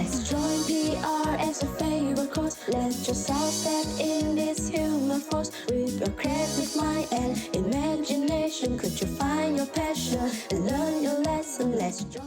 Let's join PR as a favorite course. Let yourself step in this human force. With your creative mind and imagination, could you find your passion and learn your lesson? Let's join.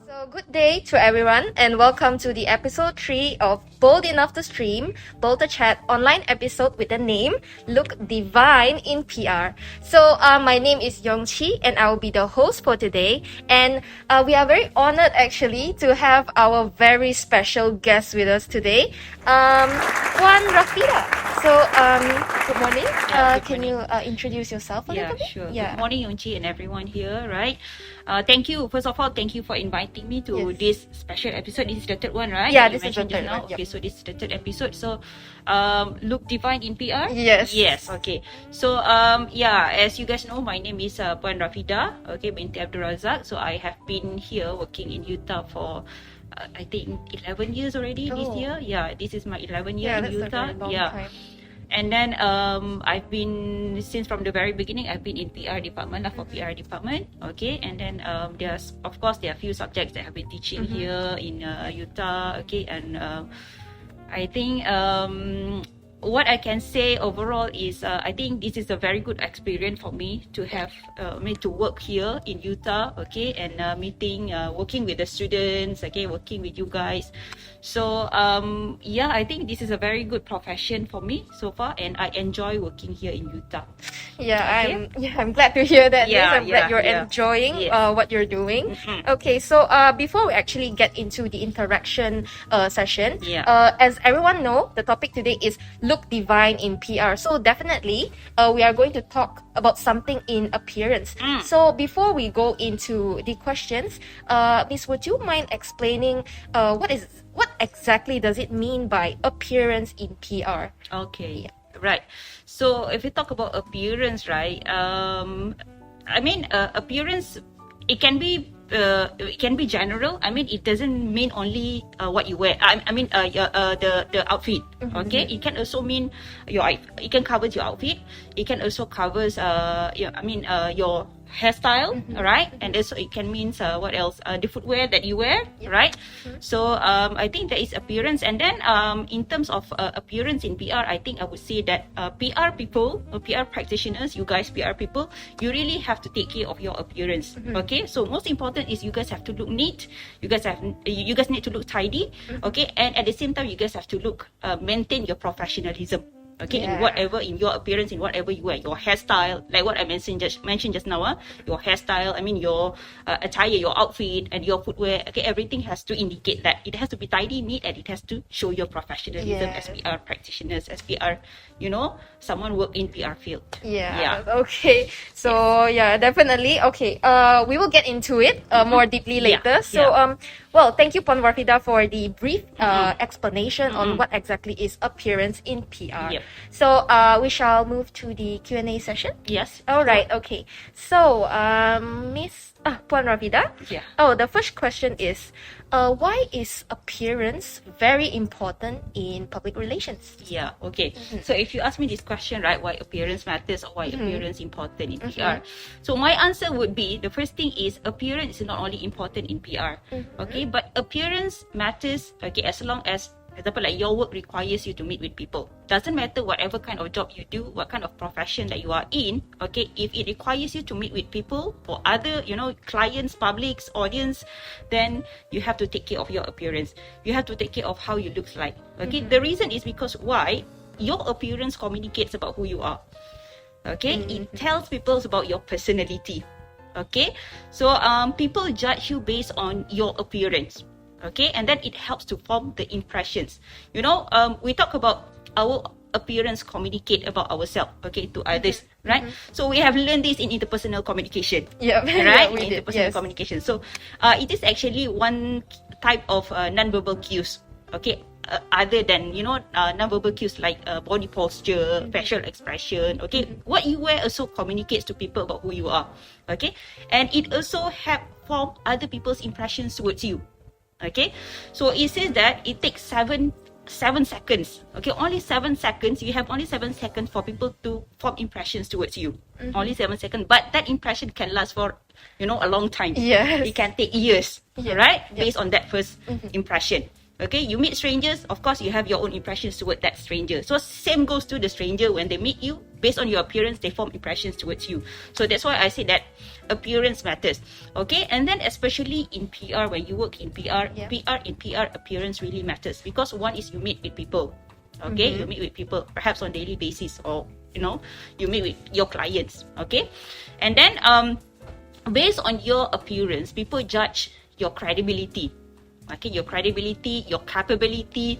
So good day to everyone and welcome to the episode 3 of Bold Enough to Stream, Bold to Chat online episode with the name Look Divine in PR. So my name is Yongchi and I will be the host for today, and we are very honored actually to have our very special guest with us today, Puan Rafida. So good morning. Can you introduce yourself a little bit? Sure. Good morning, Yongchi and everyone here, right? Thank you. First of all, thank you for inviting me to this special episode. This is the third one, right? Yeah, this is the third one. Okay, so this is the third episode. So, Look Divine in PR? Yes. Yes, okay. So, as you guys know, my name is Puan Rafida, okay, binti Abdul Razak. So, I have been here working in UTAR for I think 11 years already this year. Yeah, this is my 11th year in UTAR. That's a very long time. And then I've been, since from the very beginning, I've been in PR department, for PR department, okay. And then there's, of course, there are a few subjects that I've been teaching here in UTAR, okay. And I think what I can say overall is I think this is a very good experience for me to have to work here in UTAR, okay, and working with the students, okay, working with you guys. So I think this is a very good profession for me so far, and I enjoy working here in UTAR. I'm glad to hear that. I'm glad you're enjoying what you're doing. Okay, so before we actually get into the interaction session, as everyone know, the topic today is Look Divine in PR. So definitely we are going to talk about something in appearance. So before we go into the questions, Miss, would you mind explaining what exactly does it mean by appearance in PR? Okay. Right. So if we talk about appearance, right? Appearance, it can be general. I mean, it doesn't mean only what you wear. The outfit. Okay, it can also mean it can cover your outfit. It can also covers your hairstyle, right? And also it can mean what else? The footwear that you wear, right? So I think that is appearance. And then in terms of appearance in PR, I think I would say that PR people, PR practitioners, you guys PR people, you really have to take care of your appearance. Okay, so most important is you guys have to look neat. You guys need to look tidy. Okay, and at the same time you guys have to look maintain your professionalism. Okay, in your appearance, in whatever you wear, your hairstyle, like what I mentioned just now, your hairstyle, your attire, your outfit, and your footwear. Okay, everything has to indicate that it has to be tidy, neat, and it has to show your professionalism as PR practitioners, as PR, someone work in PR field. Okay, so definitely. Okay, we will get into it more deeply later. So well, thank you, Puan Rafida, for the brief explanation on what exactly is appearance in PR. So we shall move to the Q&A session. Yes. All right. Okay. So Miss Puan Rafida. The first question is, why is appearance very important in public relations? Okay. So if you ask me this question, right, why appearance matters or why appearance important in PR? So my answer would be, the first thing is appearance is not only important in PR, okay, but appearance matters, okay, as long as, for example, like your work requires you to meet with people. Doesn't matter whatever kind of job you do, what kind of profession that you are in, okay, if it requires you to meet with people or other, clients, publics, audience, then you have to take care of your appearance. You have to take care of how you look like. Okay, the reason is because why? Your appearance communicates about who you are. Okay, it tells people about your personality. Okay, so people judge you based on your appearance. Okay, and then it helps to form the impressions. We talk about our appearance communicate about ourselves, okay, to others, right? So we have learned this in interpersonal communication, right? Interpersonal communication. So it is actually one type of non-verbal cues, okay, other than non-verbal cues like body posture, facial expression, okay. What you wear also communicates to people about who you are, okay, and it also help form other people's impressions towards you. Okay, so it says that it takes 7 7 seconds. Okay, only 7 seconds. You have only 7 seconds for people to form impressions towards you. Only 7 seconds. But that impression can last for, a long time. Yes. It can take years, Yeah. right? Yeah. Based on that first impression. Okay, you meet strangers, of course, you have your own impressions toward that stranger. So same goes to the stranger when they meet you. Based on your appearance, they form impressions towards you. So that's why I say that appearance matters. Okay, and then especially in PR, when you work in PR, PR appearance really matters, because one is you meet with people. Okay, you meet with people perhaps on daily basis, or you meet with your clients. Okay, and then based on your appearance, people judge your credibility. Okay, your credibility, your capability,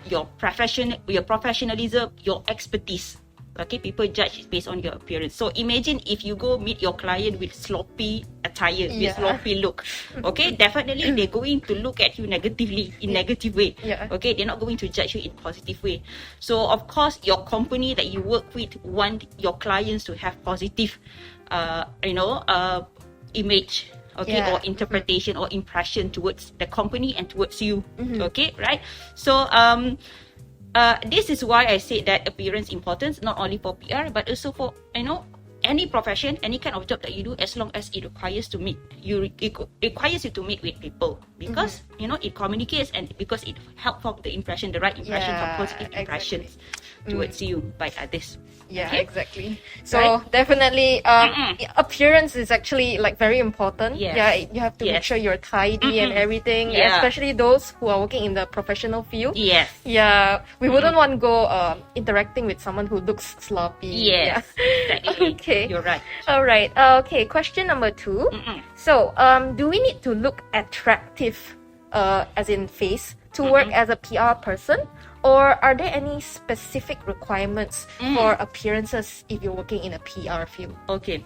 your professionalism, your expertise. Okay, people judge it based on your appearance. So imagine if you go meet your client with sloppy attire, with sloppy look. Okay, definitely they're going to look at you negatively, in negative way. Okay, they're not going to judge you in positive way. So of course, your company that you work with want your clients to have positive, image. Okay, or interpretation or impression towards the company and towards you. Okay, right? So this is why I say that appearance importance, not only for PR but also for any profession, any kind of job that you do, as long as it requires requires you to meet with people, because it communicates, and because it helps form the impression, the right impression, or positive impressions towards you by others. Yeah, okay? exactly. So definitely, appearance is actually like very important. Yes. Yeah, you have to make sure you're tidy and everything. Yeah. Especially those who are working in the professional field. Yes. Yeah, we wouldn't want to go interacting with someone who looks sloppy. Yes. Yeah. Exactly. Okay. You're right. All right. Okay. Question number 2. So, do we need to look attractive, as in face, to work as a PR person? Or are there any specific requirements for appearances if you're working in a PR field? Okay.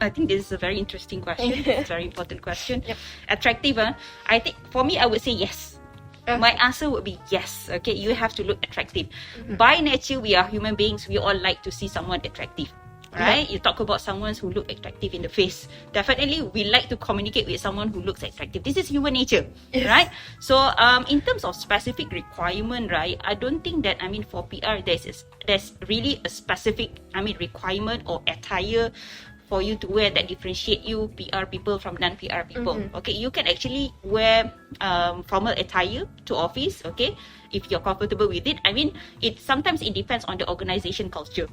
I think this is a very interesting question. It's a very important question. Yep. Attractive, I think for me, I would say yes. My answer would be yes. Okay, you have to look attractive. By nature, we are human beings. We all like to see someone attractive. Right? You talk about someone who look attractive in the face. Definitely, we like to communicate with someone who looks attractive. This is human nature, right? So, in terms of specific requirement, right? I don't think that, for PR, there's really a specific, requirement or attire for you to wear that differentiate you, PR people, from non-PR people. Okay, you can actually wear formal attire to office. Okay, if you're comfortable with it. Sometimes it depends on the organization culture.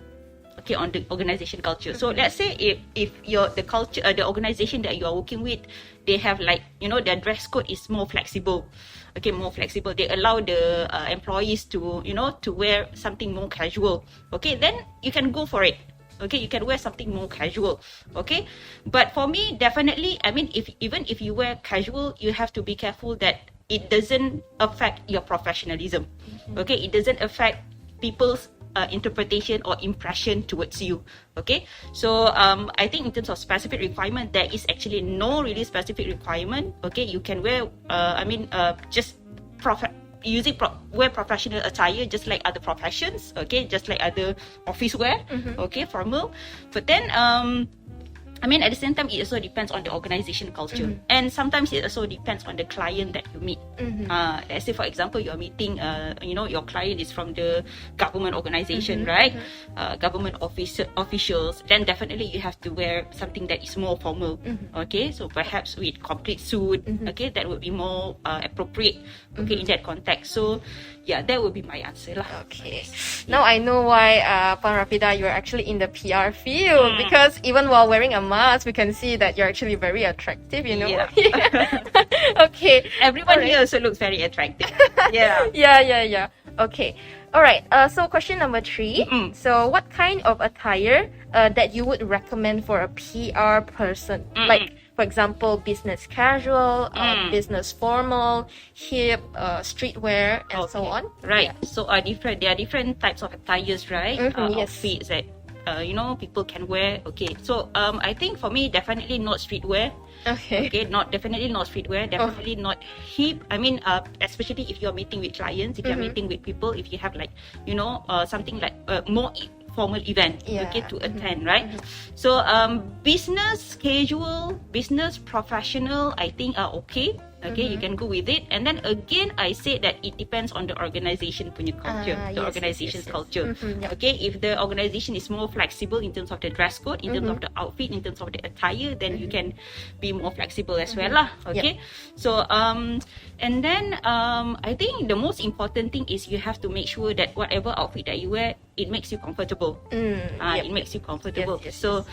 Okay, on the organization culture. So let's say if the organization that you are working with, they have their dress code is more flexible. Okay, more flexible. They allow the employees to to wear something more casual. Okay, then you can go for it. Okay, you can wear something more casual. Okay, but for me, definitely, even if you wear casual, you have to be careful that it doesn't affect your professionalism. Okay, it doesn't affect people's interpretation or impression towards you. Okay, so I think in terms of specific requirement, there is actually no really specific requirement. Okay, you can wear just wear professional attire just like other professions. Okay, just like other office wear. Okay, formal. But then at the same time, it also depends on the organization culture. And sometimes it also depends on the client that you meet. Let's say, for example, you're meeting, your client is from the government organization, right? Government officials. Then definitely you have to wear something that is more formal. Okay, so perhaps with complete suit. Okay, that would be more appropriate. Okay, in that context. So, yeah, that would be my answer lah. Okay. Now I know why, Puan Rafida, you're actually in the PR field, because even while wearing a mask, we can see that you're actually very attractive, Yeah. Okay. Everyone here also looks very attractive. Yeah. Yeah. Okay. All right. So question number 3. So what kind of attire that you would recommend for a PR person? Like, for example, business casual, business formal, hip, streetwear, and so on. Right. Yeah. So there are different types of attires, right? Yes. Outfits that people can wear. Okay. So I think for me, definitely not streetwear. Okay. Okay. Definitely not streetwear. Definitely not hip. Especially if you're meeting with clients, if you're meeting with people, if you have something like more formal event, okay, to attend, right? So business casual, business professional, I think are okay. Okay, you can go with it. And then again, I say that it depends on the organization punya culture, the organization's culture. Okay, if the organization is more flexible in terms of the dress code, in terms of the outfit, in terms of the attire, then you can be more flexible as well lah. Okay, so and then I think the most important thing is you have to make sure that whatever outfit that you wear, it makes you comfortable. It makes you comfortable. So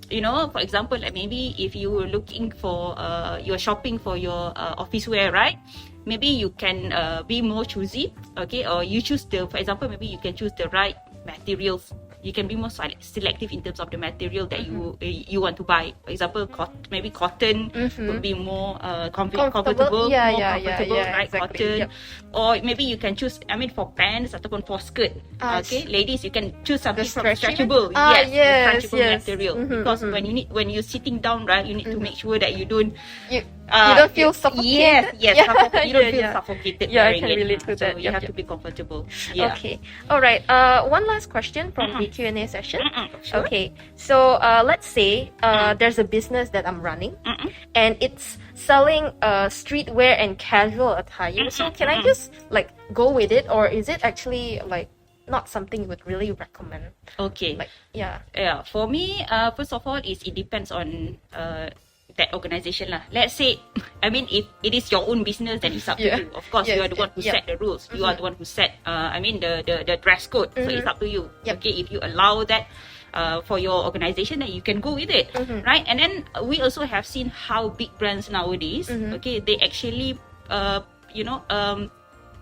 you know, for example, like maybe if you were looking for you're shopping for your office wear, right? Maybe you can be more choosy, okay? Or you choose for example, maybe you can choose the right materials. You can be more selective in terms of the material that you want to buy. For example, maybe cotton would be more comfortable, right? Exactly. Cotton. Or maybe you can choose, I mean, for pants ataupun for skirt. Okay, ladies, you can choose something from stretchable. Stretchable material. Because when you're sitting down, right, you need to make sure that you don't you don't feel suffocated. You don't feel suffocated I wearing can relate to it. that. So you have to be comfortable. Okay. All right. One last question from the Q&A session. Sure. Okay. So let's say there's a business that I'm running and it's selling streetwear and casual attire. So can I just like go with it, or is it actually like not something you would really recommend? Okay. Like For me, first of all, it depends on that organization lah. Let's say, I mean, if it is your own business, then it's up to you. Of course, you are the one who set the rules. You are the one who set, I mean, the dress code. So it's up to you. Okay, if you allow that for your organization, then you can go with it, right? And then we also have seen how big brands nowadays, okay, they actually,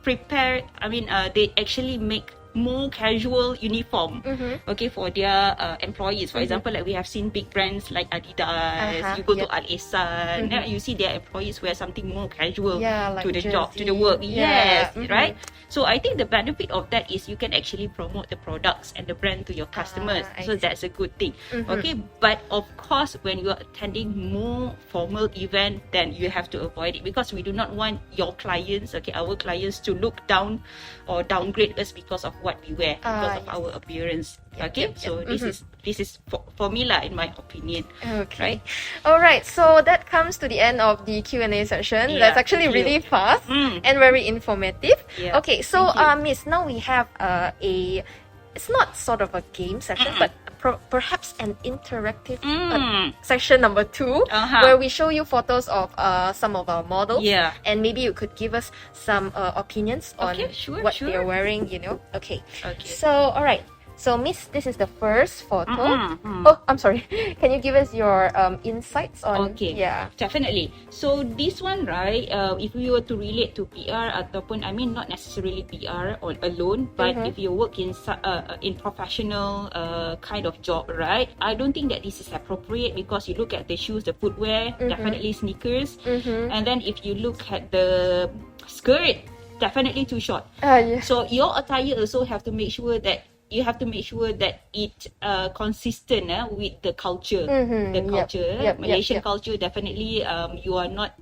prepare. I mean, they actually make more casual uniform, okay, for their employees. For example, like we have seen big brands like Adidas. You go to Al Ihsan, you see their employees wear something more casual like to the jersey. job, to the work. Right. So I think the benefit of that is you can actually promote the products and the brand to your customers. So that's a good thing. Okay, but of course, when you are attending more formal event, then you have to avoid it, because we do not want your clients, okay, our clients, to look down or downgrade us because of what we wear, because of our appearance. So this is for me lah, in my opinion. Okay. All right. So that comes to the end of the Q&A session. That's actually really fast and very informative. Okay. So Miss, now we have it's not sort of a game session, but perhaps an interactive section number 2, where we show you photos of some of our models, and maybe you could give us some opinions on what they're wearing, you know. Okay. So all right, so Miss, this is the first photo. Oh, I'm sorry. Can you give us your insights on? Definitely. So this one, right, if we were to relate to PR ataupun, I mean, not necessarily PR or alone, but if you work in professional kind of job, right, I don't think that this is appropriate, because you look at the shoes, the footwear, definitely sneakers, and then if you look at the skirt, definitely too short. So your attire also have to make sure that it consistent with the culture. Malaysian culture, definitely you are not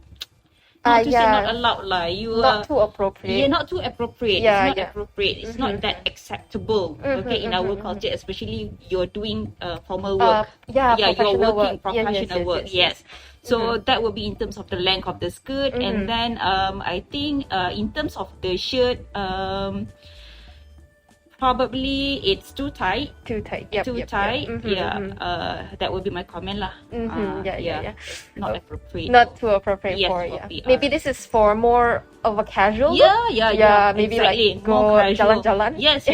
to say not allowed lah. You not too appropriate. Not too appropriate. It's not appropriate. It's not that acceptable. Okay, in our culture, especially you're doing formal work. You're working professional work. Yes. So that will be in terms of the length of the skirt, and then I think in terms of the shirt, probably it's too tight. That would be my comment lah. Not appropriate. Not too appropriate for maybe this is for more of a casual look. Maybe exactly. Like go jalan-jalan. Yes.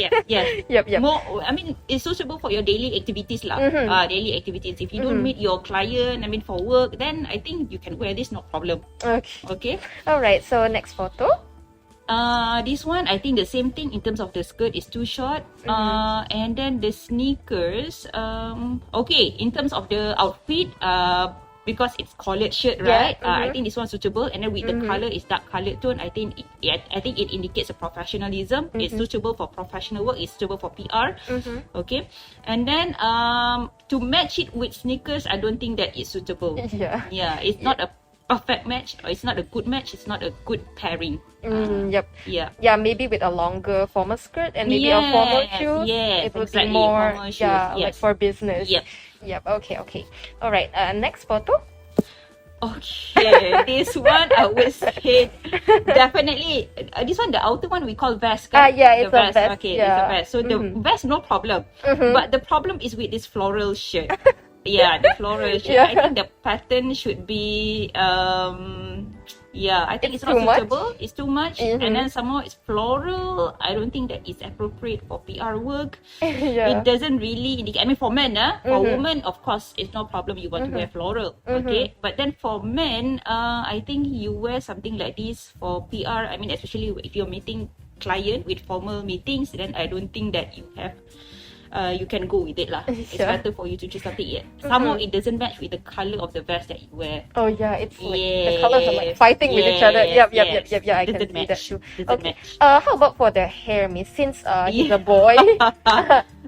More, I mean, it's suitable for your daily activities lah. Daily activities. If you don't meet your client, I mean, for work, then I think you can wear this, no problem. Okay. All right. So next photo. This one, I think the same thing in terms of the skirt is too short. And then the sneakers, okay, in terms of the outfit, because it's collared shirt, right? I think this one's suitable. And then with the color is dark colored tone, I think it indicates a professionalism. It's suitable for professional work. It's suitable for PR. Okay. And then to match it with sneakers, I don't think that it's suitable. It's not a perfect match, or it's not a good match. It's not a good pairing. Maybe with a longer formal skirt and maybe a formal shoe. It would be more like for business. Okay. All right. Next photo. Okay, this one I would say definitely. This one, the outer one we call vest. Yeah, it's the a vest. Okay, yeah. it's a vest. So the vest, no problem. But the problem is with this floral shirt. Yeah, the floral shirt. Yeah. I think the pattern should be yeah, I think it's not too much. suitable. It's too much, and then somehow it's floral. I don't think that it's appropriate for PR work. Yeah. It doesn't really indicate. I mean, for men, for women, of course, it's no problem. You want to wear floral, okay. But then for men, I think you wear something like this for PR. I mean, especially if you're meeting client with formal meetings, then I don't think that you have. You can go with it lah. It's better for you to choose something. Somehow it doesn't match with the color of the vest that you wear. Oh yeah, it's like the colors are like fighting with each other. Yep. Yeah, I can see that too. Okay. How about for the hair, Miss? Since he's a boy,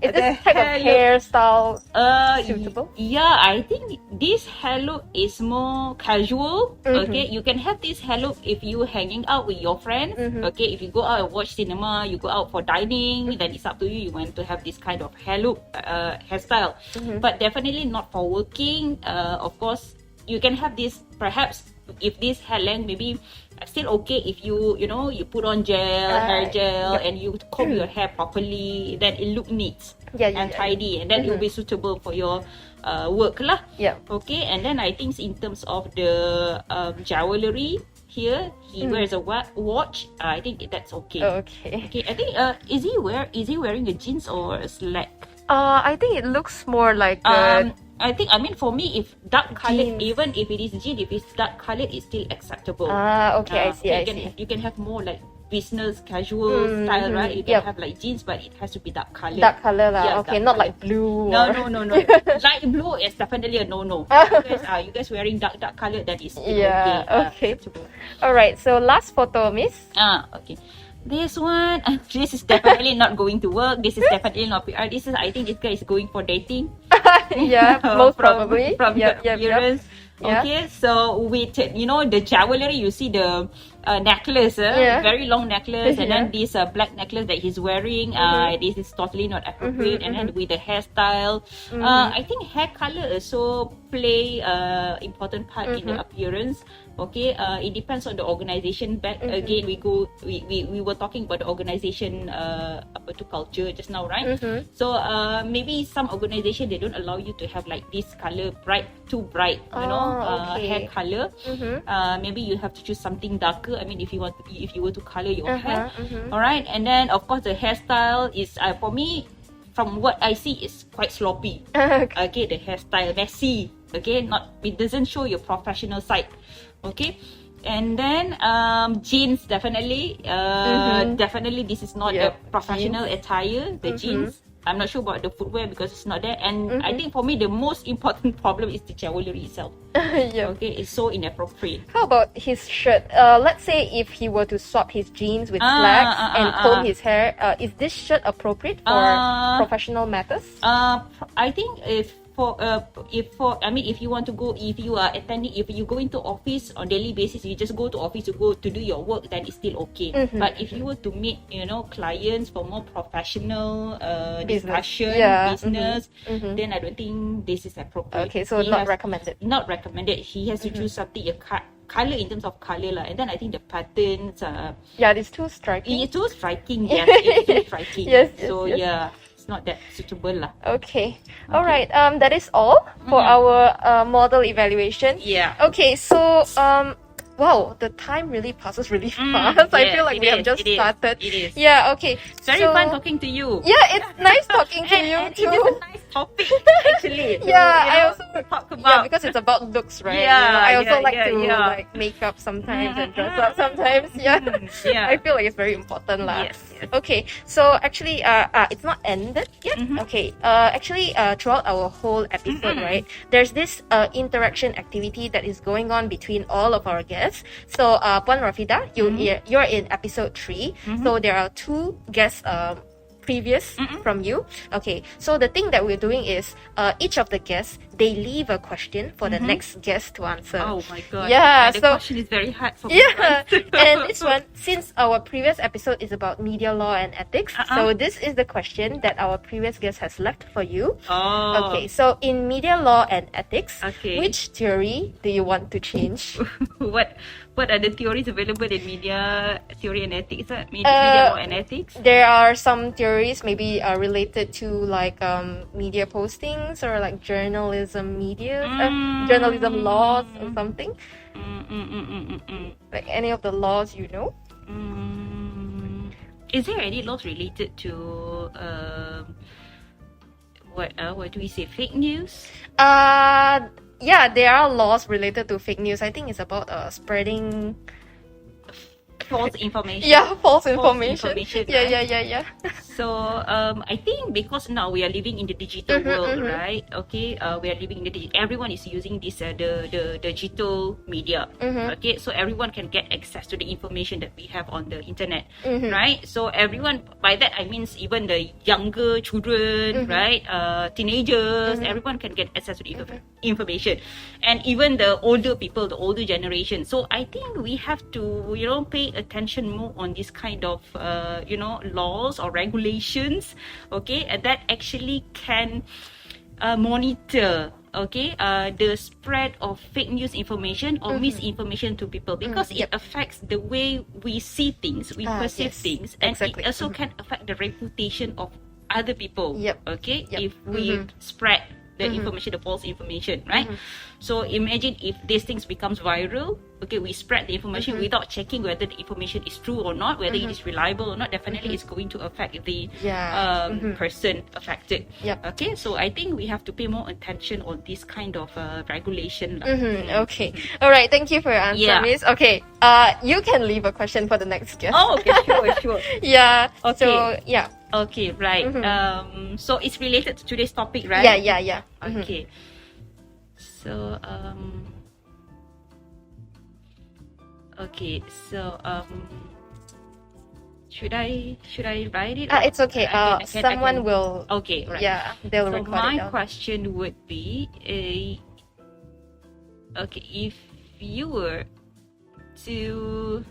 is this type of hairstyle suitable? Yeah, I think this hair look is more casual. Okay, you can have this hair look if you hanging out with your friends. Okay, if you go out and watch cinema, you go out for dining, then it's up to you. You want to have this kind of hair look, hairstyle, but definitely not for working. Of course, you can have this perhaps if this hair length maybe still okay if you put on hair gel, and you comb your hair properly, then it look neat and tidy, and then it will be suitable for your work lah. Okay, and then I think in terms of the jewelry. Here he wears a watch. I think that's okay. Okay. I think is he wearing a jeans or a slack? I think it looks more like I mean for me, if dark colored, even if it is jeans, if it's dark colored, it's still acceptable. Okay, I see. You can have more like business casual style, right? You can have like jeans, but it has to be dark color. Dark color lah. Okay, not like blue. No. Light blue is definitely a no. You guys wearing dark color, that is still okay. All right. So last photo, Miss. Okay. This one, this is definitely not going to work. This is definitely not PR. I think this guy is going for dating. Yeah, most probably. From the appearance. Okay, so with the jewelry, you see the necklace, very long necklace, and then this black necklace that he's wearing. This is totally not appropriate. And then with the hairstyle, I think hair color also play important part in the appearance. Okay, it depends on the organization. Back again, we were talking about the organization culture just now, right? So maybe some organization, they don't allow you to have like this color too bright, hair color. Maybe you have to choose something darker. I mean, if you were to color your hair, all right. And then of course the hairstyle is for me, from what I see, is quite sloppy. Okay, the hairstyle messy. Okay, it doesn't show your professional side. Okay, and then jeans, definitely this is not a professional attire. The jeans, I'm not sure about the footwear because it's not there. And I think for me the most important problem is the jewelry itself. Okay, it's so inappropriate. How about his shirt? Let's say if he were to swap his jeans with slacks and comb his hair, is this shirt appropriate for professional matters? I think if you want to go, if you are attending, if you go into office on daily basis, you just go to office to do your work, then it's still okay. But if you were to meet clients for more professional discussion, business, then I don't think this is appropriate. Okay, so not recommended. Not recommended. He has to choose something color in terms of color lah. And then I think the patterns it's too striking. It's too striking. Yes, it's too striking. Yes. Not that suitable lah. Okay. All right. That is all for our model evaluation. Okay. So wow, the time really passes really fast. I feel like we have just started. It is. Yeah. Okay. It's very fun talking to you. Yeah, it's nice talking to you too. It is a nice topic actually. I also talk about because it's about looks, right? Yeah. I also like to like make up sometimes and dress up sometimes. I feel like it's very important lah. Yes. Okay, so actually, it's not ended yet. Okay, actually, throughout our whole episode, right, there's this interaction activity that is going on between all of our guests. So, Puan Rafida, you're in episode 3. So there are 2 guest previous from you. Okay, so the thing that we're doing is each of the guests, they leave a question for the next guest to answer. Oh my god. Yeah, the so question is very hard for me. yeah, and this one, since our previous episode is about media law and ethics, so this is the question that our previous guest has left for you. Oh. Okay, so in media law and ethics, Okay. which theory do you want to change? What are the theories available in media theory and ethics? Media law and ethics? There are some theories maybe related to like media postings or like journalism journalism laws or something. Like any of the laws you know? Is there any laws related to what do we say, fake news? Yeah, there are laws related to fake news. I think it's about spreading False information. Yeah, false information. Yeah, right? yeah. So I think because now we are living in the digital world, right? Okay, we are living in the everyone is using this the digital media. Okay, so everyone can get access to the information that we have on the internet, right? So everyone, by that I mean even the younger children, right? Teenagers, everyone can get access to the information, and even the older people, the older generation. So I think we have to pay attention more on this kind of laws or regulations, okay, and that actually can monitor the spread of fake news information or misinformation to people, because it affects the way we see things, we perceive things, and exactly. it also can affect the reputation of other people. Okay, if we spread the information, the false information, right? So imagine if these things becomes viral. Okay, we spread the information without checking whether the information is true or not, whether it is reliable or not. Definitely, it's going to affect the person affected. Okay, so I think we have to pay more attention on this kind of regulation. Okay, all right. Thank you for your answer, Miss. Okay, you can leave a question for the next guest. Oh, okay, sure. Yeah. Okay. So yeah. Okay, right. So it's related to today's topic, right? Yeah. Okay. So should I write it? It's okay. Someone will. Okay, right. Yeah, they'll so record my it down. question would be if you were to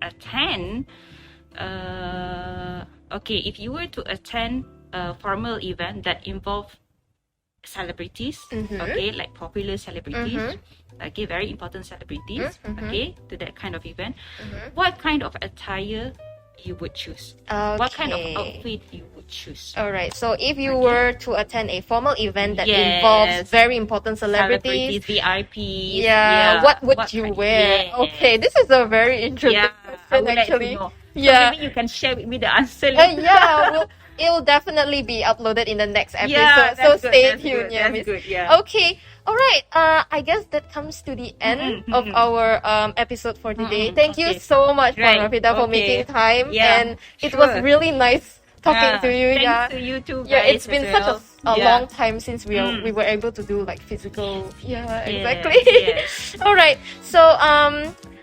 attend if you were to attend a formal event that involved celebrities, okay, like popular celebrities, okay, very important celebrities, okay, to that kind of event, what kind of attire you would choose? What kind of outfit you would choose? All right. So if you were to attend a formal event that involves very important celebrities, VIPs, what would you wear? Okay, this is a very interesting question, actually. So maybe you can share with me the answer. It will definitely be uploaded in the next episode. So stay tuned. That's good. Okay. All right. I guess that comes to the end of our episode for today. Thank you so much, Rafida, for making time. And it was really nice talking to you. Thanks to you too. Yeah, it's been such a long time since we were able to do like physical. Exactly. All right. So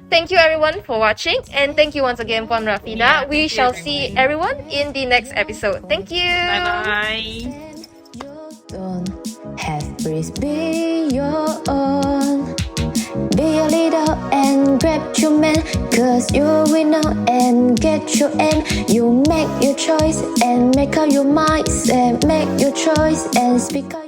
thank you everyone for watching, and thank you once again, Puan Rafida. We shall see everyone in the next episode. Thank you. Bye. Have breeze be your own. Be a leader and grab your man, cause you will know and get your aim. You make your choice and make up your mind. Say make your choice and speak out.